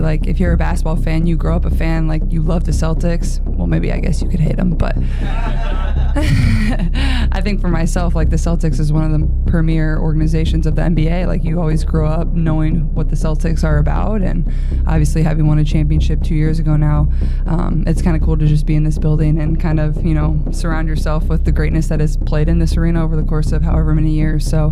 like, if you're a basketball fan, you grow up a fan, like, you love the Celtics. Well, maybe I guess you could hate them, but I think for myself, like, the Celtics is one of the premier organizations of the NBA. Like, you always grow up knowing what the Celtics are about, and obviously having won a championship 2 years ago now, it's kind of cool to just be in this building and kind of, you know, surround yourself with the greatness that is played in this arena over the course of however many years. So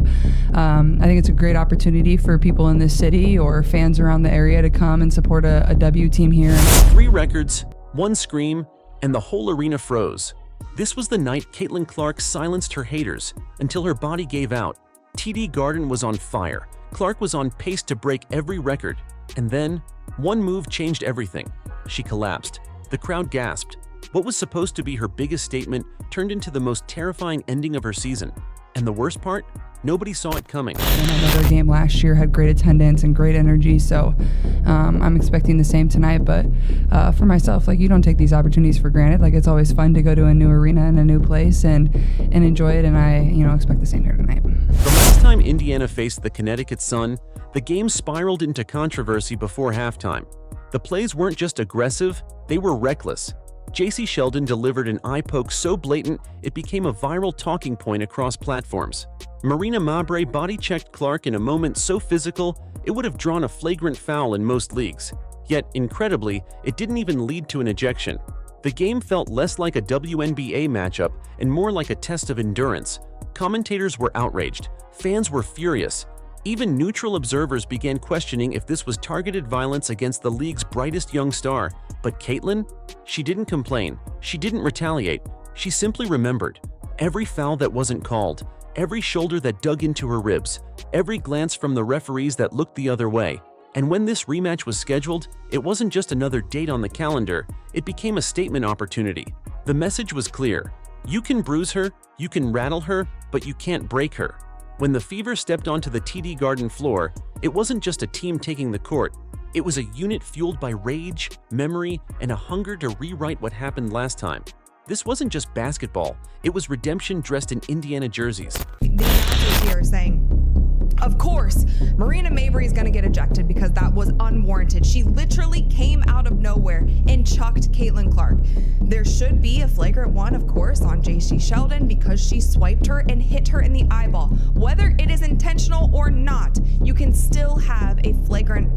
I think it's a great opportunity for people in this city or fans around the area to come and support a W team here. 3 records, 1 scream, and the whole arena froze. This was the night Caitlin Clark silenced her haters until her body gave out. TD Garden was on fire. Clark was on pace to break every record. And then, one move changed everything. She collapsed. The crowd gasped. What was supposed to be her biggest statement turned into the most terrifying ending of her season. And the worst part? Nobody saw it coming. Another game last year had great attendance and great energy, so I'm expecting the same tonight. But for myself, like, you don't take these opportunities for granted. Like, it's always fun to go to a new arena and a new place and enjoy it, and I, you know, expect the same here tonight. The last time Indiana faced the Connecticut Sun, the game spiraled into controversy before halftime. The plays weren't just aggressive, they were reckless. JC Sheldon delivered an eye poke so blatant it became a viral talking point across platforms. Marina Mabre body-checked Clark in a moment so physical it would have drawn a flagrant foul in most leagues. Yet, incredibly, it didn't even lead to an ejection. The game felt less like a WNBA matchup and more like a test of endurance. Commentators were outraged. Fans were furious. Even neutral observers began questioning if this was targeted violence against the league's brightest young star. But Caitlin? She didn't complain. She didn't retaliate. She simply remembered. Every foul that wasn't called, every shoulder that dug into her ribs, every glance from the referees that looked the other way. And when this rematch was scheduled, it wasn't just another date on the calendar, it became a statement opportunity. The message was clear. You can bruise her, you can rattle her, but you can't break her. When the Fever stepped onto the TD Garden floor, it wasn't just a team taking the court. It was a unit fueled by rage, memory, and a hunger to rewrite what happened last time. This wasn't just basketball, it was redemption dressed in Indiana jerseys. The announcers here are saying, of course, Marina Mabre is going to get ejected because that was unwarranted. She literally came out of nowhere and chucked Caitlin Clark. There should be a flagrant one, of course, on JC Sheldon because she swiped her and hit her in the eyeball. Whether it is intentional or not, you can still have a flagrant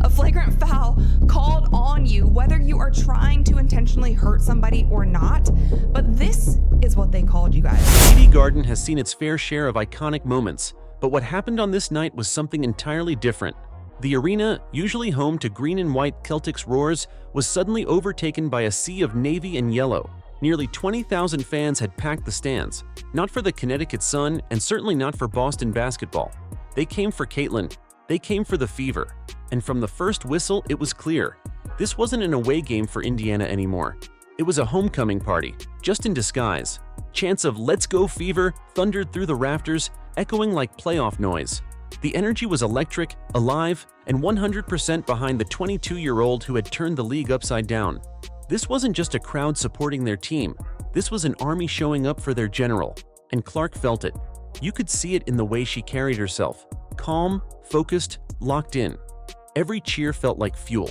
a flagrant foul called on you, whether you are trying to intentionally hurt somebody or not. But this is what they called you guys. TD Garden has seen its fair share of iconic moments, but what happened on this night was something entirely different. The arena, usually home to green and white Celtics roars, was suddenly overtaken by a sea of navy and yellow. Nearly 20,000 fans had packed the stands, not for the Connecticut Sun and certainly not for Boston basketball. They came for Caitlin. They came for the Fever. And from the first whistle, it was clear. This wasn't an away game for Indiana anymore. It was a homecoming party, just in disguise. Chants of "Let's go Fever" thundered through the rafters, echoing like playoff noise. The energy was electric, alive, and 100% behind the 22-year-old who had turned the league upside down. This wasn't just a crowd supporting their team. This was an army showing up for their general. And Clark felt it. You could see it in the way she carried herself. Calm, focused, locked in. Every cheer felt like fuel.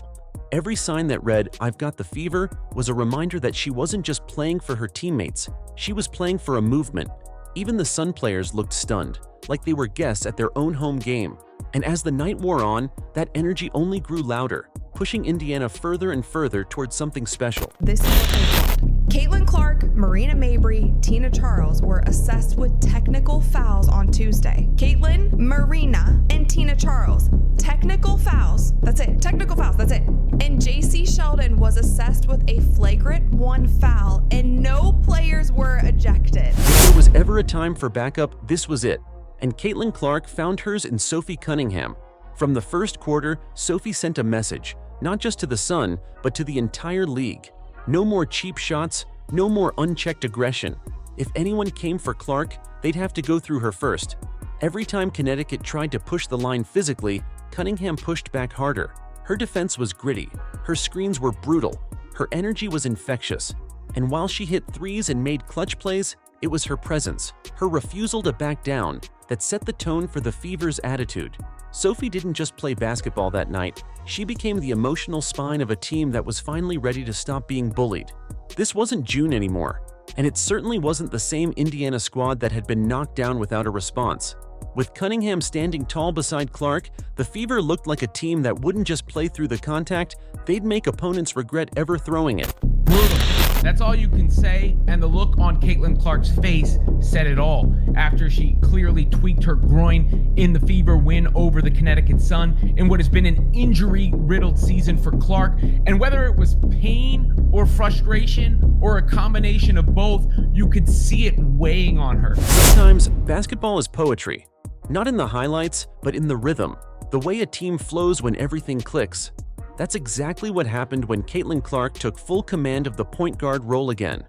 Every sign that read, "I've got the Fever," was a reminder that she wasn't just playing for her teammates. She was playing for a movement. Even the Sun players looked stunned, like they were guests at their own home game. And as the night wore on, that energy only grew louder, pushing Indiana further and further towards something special. This is what they called. Caitlin Clark, Marina Mabre, Tina Charles were assessed with technical fouls on Tuesday. Caitlin, Marina, and Tina Charles. Technical fouls. That's it. Technical fouls. That's it. And JC Sheldon was assessed with a flagrant 1 foul, and no players were ejected. If there was ever a time for backup, this was it. And Caitlin Clark found hers in Sophie Cunningham. From the first quarter, Sophie sent a message, not just to the Sun, but to the entire league. No more cheap shots, no more unchecked aggression. If anyone came for Clark, they'd have to go through her first. Every time Connecticut tried to push the line physically, Cunningham pushed back harder. Her defense was gritty, her screens were brutal, her energy was infectious. And while she hit threes and made clutch plays, it was her presence, her refusal to back down, that set the tone for the Fever's attitude. Sophie didn't just play basketball that night, she became the emotional spine of a team that was finally ready to stop being bullied. This wasn't June anymore, and it certainly wasn't the same Indiana squad that had been knocked down without a response. With Cunningham standing tall beside Clark, the Fever looked like a team that wouldn't just play through the contact, they'd make opponents regret ever throwing it. Brutal. That's all you can say, and the look on Caitlin Clark's face said it all. After she clearly tweaked her groin in the Fever win over the Connecticut Sun in what has been an injury-riddled season for Clark, and whether it was pain or frustration or a combination of both, you could see it weighing on her. Sometimes, basketball is poetry. Not in the highlights, but in the rhythm, the way a team flows when everything clicks. That's exactly what happened when Caitlin Clark took full command of the point guard role again.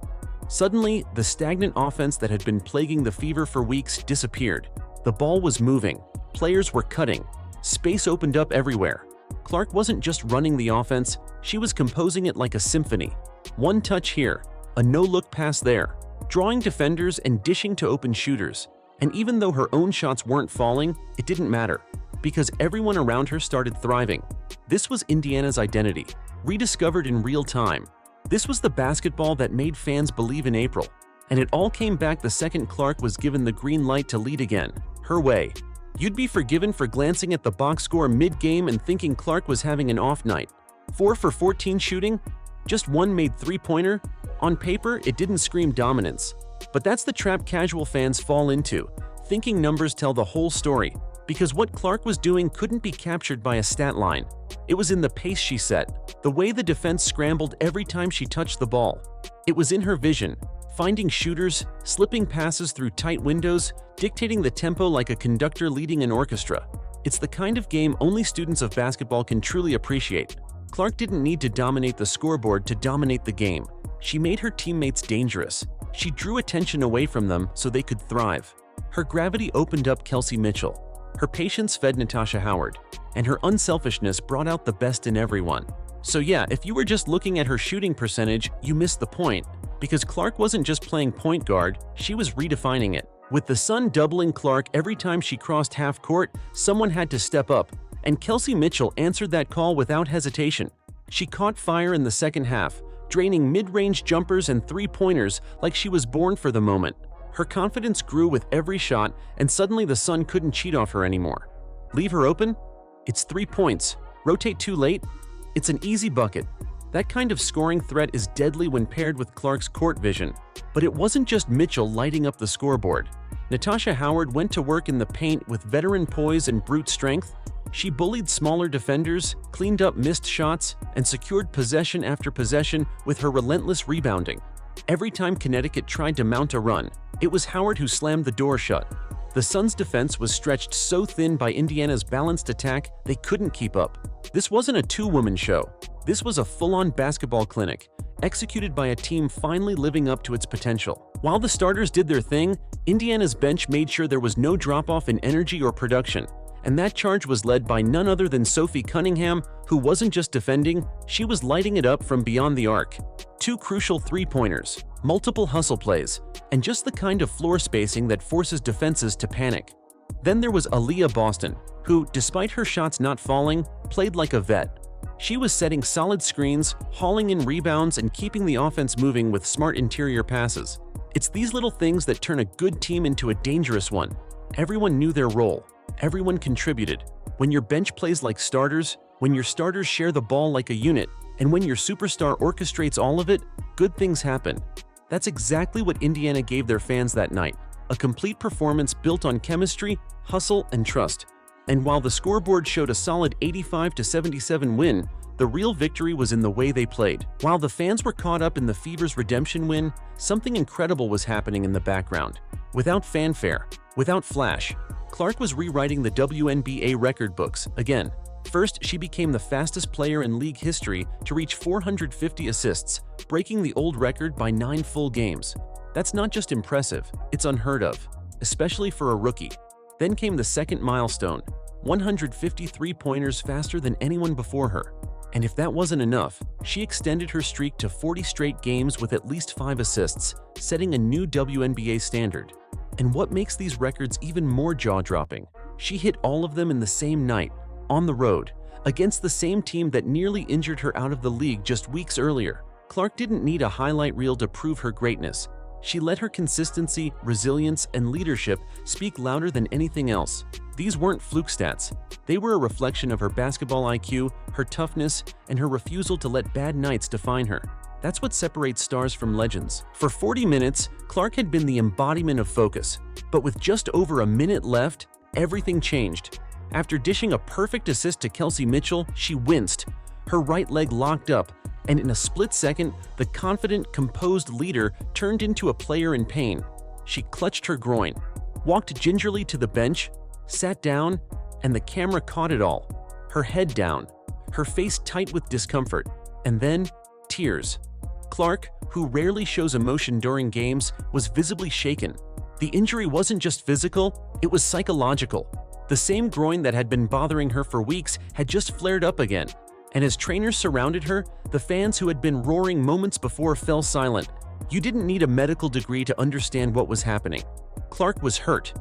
Suddenly, the stagnant offense that had been plaguing the Fever for weeks disappeared. The ball was moving, players were cutting, space opened up everywhere. Clark wasn't just running the offense, she was composing it like a symphony. One touch here, a no-look pass there, drawing defenders and dishing to open shooters. And even though her own shots weren't falling, it didn't matter, because everyone around her started thriving. This was Indiana's identity, rediscovered in real time. This was the basketball that made fans believe in April. And it all came back the second Clark was given the green light to lead again, her way. You'd be forgiven for glancing at the box score mid-game and thinking Clark was having an off night. 4 for 14 shooting? Just one made three-pointer? On paper, it didn't scream dominance. But that's the trap casual fans fall into, thinking numbers tell the whole story. Because what Clark was doing couldn't be captured by a stat line. It was in the pace she set, the way the defense scrambled every time she touched the ball. It was in her vision, finding shooters, slipping passes through tight windows, dictating the tempo like a conductor leading an orchestra. It's the kind of game only students of basketball can truly appreciate. Clark didn't need to dominate the scoreboard to dominate the game. She made her teammates dangerous. She drew attention away from them so they could thrive. Her gravity opened up Kelsey Mitchell. Her patience fed Natasha Howard, and her unselfishness brought out the best in everyone. So yeah, if you were just looking at her shooting percentage, you missed the point, because Clark wasn't just playing point guard, she was redefining it. With the Sun doubling Clark every time she crossed half court, someone had to step up, and Kelsey Mitchell answered that call without hesitation. She caught fire in the second half, draining mid-range jumpers and three-pointers like she was born for the moment. Her confidence grew with every shot, and suddenly the Sun couldn't cheat off her anymore. Leave her open? It's 3 points. Rotate too late? It's an easy bucket. That kind of scoring threat is deadly when paired with Clark's court vision. But it wasn't just Mitchell lighting up the scoreboard. Natasha Howard went to work in the paint with veteran poise and brute strength. She bullied smaller defenders, cleaned up missed shots, and secured possession after possession with her relentless rebounding. Every time Connecticut tried to mount a run, it was Howard who slammed the door shut. The Suns' defense was stretched so thin by Indiana's balanced attack, they couldn't keep up. This wasn't a two-woman show. This was a full-on basketball clinic, executed by a team finally living up to its potential. While the starters did their thing, Indiana's bench made sure there was no drop-off in energy or production. And that charge was led by none other than Sophie Cunningham, who wasn't just defending, she was lighting it up from beyond the arc. 2 crucial three-pointers, multiple hustle plays, and just the kind of floor spacing that forces defenses to panic. Then there was Aaliyah Boston, who, despite her shots not falling, played like a vet. She was setting solid screens, hauling in rebounds, and keeping the offense moving with smart interior passes. It's these little things that turn a good team into a dangerous one. Everyone knew their role. Everyone contributed. When your bench plays like starters, when your starters share the ball like a unit, and when your superstar orchestrates all of it, good things happen. That's exactly what Indiana gave their fans that night. A complete performance built on chemistry, hustle, and trust. And while the scoreboard showed a solid 85-77 win, the real victory was in the way they played. While the fans were caught up in the Fever's redemption win, something incredible was happening in the background. Without fanfare, without flash, Clark was rewriting the WNBA record books again. First, she became the fastest player in league history to reach 450 assists, breaking the old record by 9 full games. That's not just impressive, it's unheard of, especially for a rookie. Then came the second milestone, 150 three-pointers faster than anyone before her. And if that wasn't enough, she extended her streak to 40 straight games with at least 5 assists, setting a new WNBA standard. And what makes these records even more jaw-dropping, she hit all of them in the same night, on the road, against the same team that nearly injured her out of the league just weeks earlier. Clark didn't need a highlight reel to prove her greatness. She let her consistency, resilience, and leadership speak louder than anything else. These weren't fluke stats. They were a reflection of her basketball IQ, her toughness, and her refusal to let bad nights define her. That's what separates stars from legends. For 40 minutes, Clark had been the embodiment of focus. But with just over a minute left, everything changed. After dishing a perfect assist to Kelsey Mitchell, she winced. Her right leg locked up, and in a split second, the confident, composed leader turned into a player in pain. She clutched her groin, walked gingerly to the bench, sat down, and the camera caught it all. Her head down, her face tight with discomfort, and then tears. Clark, who rarely shows emotion during games, was visibly shaken. The injury wasn't just physical, it was psychological. The same groin that had been bothering her for weeks had just flared up again. And as trainers surrounded her, the fans who had been roaring moments before fell silent. You didn't need a medical degree to understand what was happening. Clark was hurt.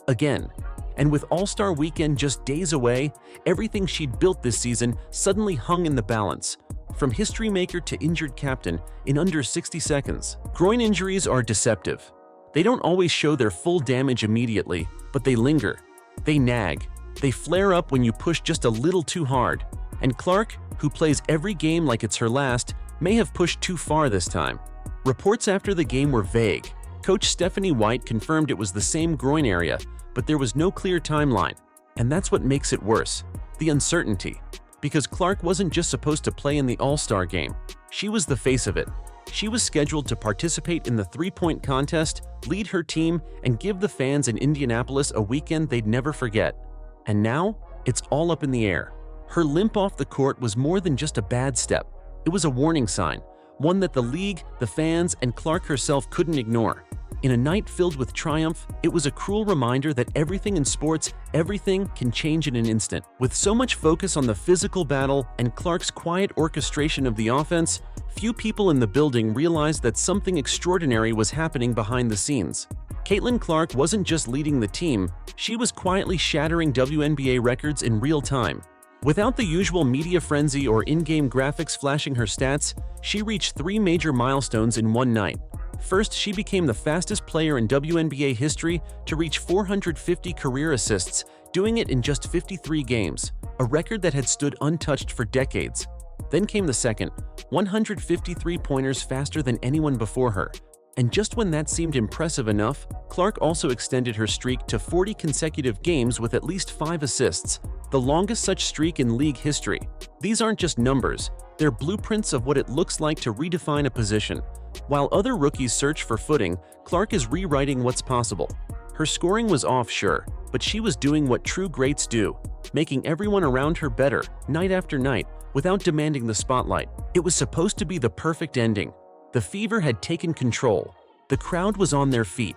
Again. And with All-Star Weekend just days away, everything she'd built this season suddenly hung in the balance. From history maker to injured captain in under 60 seconds. Groin injuries are deceptive. They don't always show their full damage immediately, but they linger. They nag. They flare up when you push just a little too hard. And Clark, who plays every game like it's her last, may have pushed too far this time. Reports after the game were vague. Coach Stephanie White confirmed it was the same groin area, but there was no clear timeline. And that's what makes it worse. The uncertainty. Because Clark wasn't just supposed to play in the All-Star game. She was the face of it. She was scheduled to participate in the three-point contest, lead her team, and give the fans in Indianapolis a weekend they'd never forget. And now, it's all up in the air. Her limp off the court was more than just a bad step. It was a warning sign, one that the league, the fans, and Clark herself couldn't ignore. In a night filled with triumph, it was a cruel reminder that everything in sports, everything can change in an instant. With so much focus on the physical battle and Clark's quiet orchestration of the offense, few people in the building realized that something extraordinary was happening behind the scenes. Caitlin Clark wasn't just leading the team, she was quietly shattering WNBA records in real time. Without the usual media frenzy or in-game graphics flashing her stats, she reached 3 major milestones in one night. First, she became the fastest player in WNBA history to reach 450 career assists, doing it in just 53 games, a record that had stood untouched for decades. Then came the second, 153 pointers faster than anyone before her. And just when that seemed impressive enough, Clark also extended her streak to 40 consecutive games with at least 5 assists, the longest such streak in league history. These aren't just numbers, they're blueprints of what it looks like to redefine a position. While other rookies search for footing, Clark is rewriting what's possible. Her scoring was off, sure, but she was doing what true greats do, making everyone around her better, night after night, without demanding the spotlight. It was supposed to be the perfect ending. The fever had taken control. The crowd was on their feet.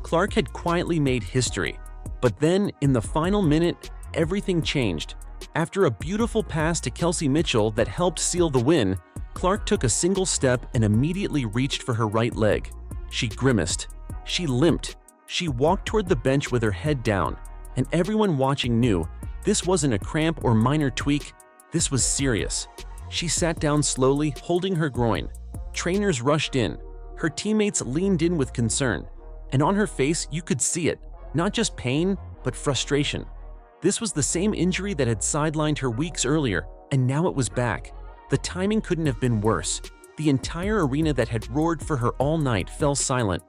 Clark had quietly made history. But then, in the final minute, everything changed. After a beautiful pass to Kelsey Mitchell that helped seal the win, Clark took a single step and immediately reached for her right leg. She grimaced. She limped. She walked toward the bench with her head down. And everyone watching knew this wasn't a cramp or minor tweak. This was serious. She sat down slowly, holding her groin. Trainers rushed in. Her teammates leaned in with concern. And on her face, you could see it. Not just pain, but frustration. This was the same injury that had sidelined her weeks earlier, and now it was back. The timing couldn't have been worse. The entire arena that had roared for her all night fell silent.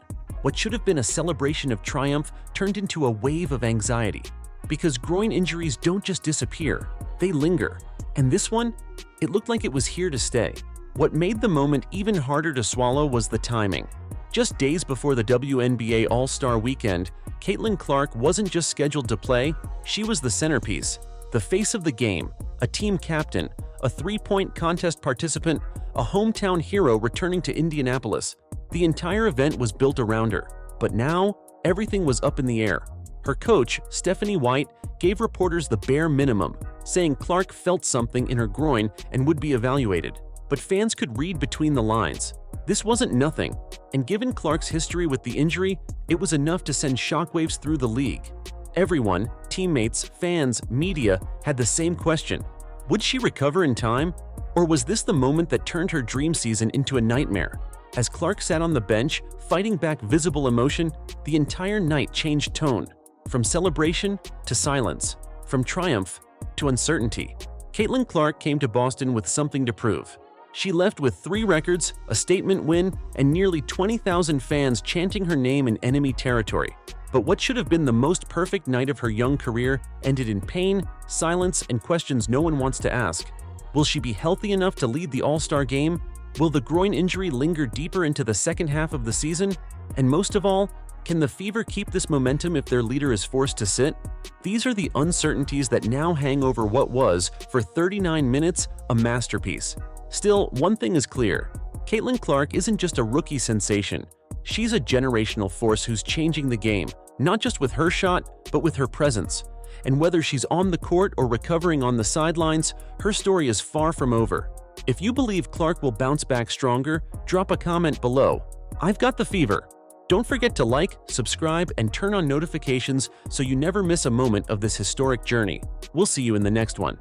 What should have been a celebration of triumph turned into a wave of anxiety. Because groin injuries don't just disappear, they linger. And this one, it looked like it was here to stay. What made the moment even harder to swallow was the timing. Just days before the WNBA All-Star Weekend, Caitlin Clark wasn't just scheduled to play, she was the centerpiece, the face of the game, a team captain, a three-point contest participant, a hometown hero returning to Indianapolis. The entire event was built around her, but now everything was up in the air. Her coach, Stephanie White, gave reporters the bare minimum, saying Clark felt something in her groin and would be evaluated. But fans could read between the lines. This wasn't nothing, and given Clark's history with the injury, it was enough to send shockwaves through the league. Everyone, teammates, fans, media, had the same question. Would she recover in time? Or was this the moment that turned her dream season into a nightmare? As Clark sat on the bench, fighting back visible emotion, the entire night changed tone. From celebration to silence, from triumph to uncertainty. Caitlin Clark came to Boston with something to prove. She left with 3 records, a statement win, and nearly 20,000 fans chanting her name in enemy territory. But what should have been the most perfect night of her young career ended in pain, silence, and questions no one wants to ask. Will she be healthy enough to lead the All-Star game? Will the groin injury linger deeper into the second half of the season? And most of all, can the Fever keep this momentum if their leader is forced to sit? These are the uncertainties that now hang over what was, for 39 minutes, a masterpiece. Still, one thing is clear. Caitlin Clark isn't just a rookie sensation. She's a generational force who's changing the game, not just with her shot, but with her presence. And whether she's on the court or recovering on the sidelines, her story is far from over. If you believe Clark will bounce back stronger, drop a comment below. I've got the fever. Don't forget to like, subscribe, and turn on notifications so you never miss a moment of this historic journey. We'll see you in the next one.